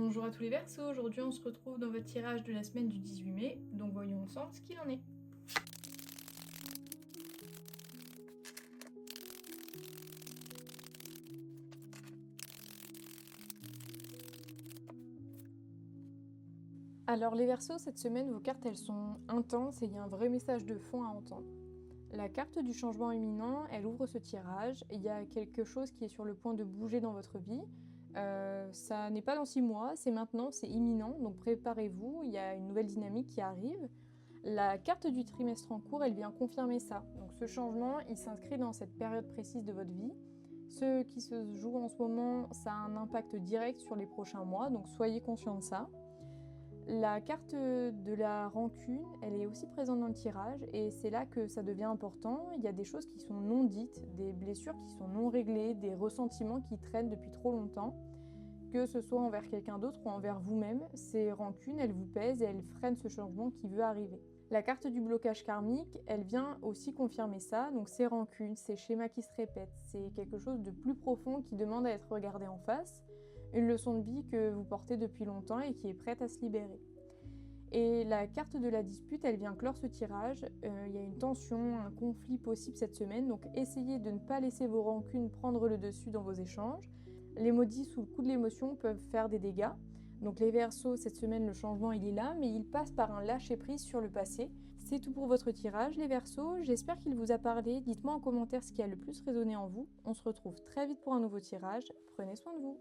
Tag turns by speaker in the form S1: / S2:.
S1: Bonjour à tous les Verseaux, aujourd'hui on se retrouve dans votre tirage de la semaine du 18 mai, donc voyons ensemble ce qu'il en est. Alors les Verseaux, cette semaine, vos cartes elles sont intenses et il y a un vrai message de fond à entendre. La carte du changement imminent, elle ouvre ce tirage, il y a quelque chose qui est sur le point de bouger dans votre vie. Ça n'est pas dans 6 mois, c'est maintenant, c'est imminent, donc préparez-vous, il y a une nouvelle dynamique qui arrive. La carte du trimestre en cours, elle vient confirmer ça. Donc ce changement, il s'inscrit dans cette période précise de votre vie. Ce qui se joue en ce moment, ça a un impact direct sur les prochains mois, donc soyez conscient de ça. La carte de la rancune, elle est aussi présente dans le tirage et c'est là que ça devient important. Il y a des choses qui sont non dites, des blessures qui sont non réglées, des ressentiments qui traînent depuis trop longtemps, que ce soit envers quelqu'un d'autre ou envers vous-même. Ces rancunes, elles vous pèsent et elles freinent ce changement qui veut arriver. La carte du blocage karmique, elle vient aussi confirmer ça. Donc ces rancunes, ces schémas qui se répètent, c'est quelque chose de plus profond qui demande à être regardé en face. Une leçon de vie que vous portez depuis longtemps et qui est prête à se libérer. Et la carte de la dispute, elle vient clore ce tirage. Il y a une tension, un conflit possible cette semaine, donc essayez de ne pas laisser vos rancunes prendre le dessus dans vos échanges. Les maudits sous le coup de l'émotion peuvent faire des dégâts. Donc les Verseaux, cette semaine, le changement il est là, mais il passe par un lâcher-prise sur le passé. C'est tout pour votre tirage, les Verseaux. J'espère qu'il vous a parlé. Dites-moi en commentaire ce qui a le plus résonné en vous. On se retrouve très vite pour un nouveau tirage. Prenez soin de vous.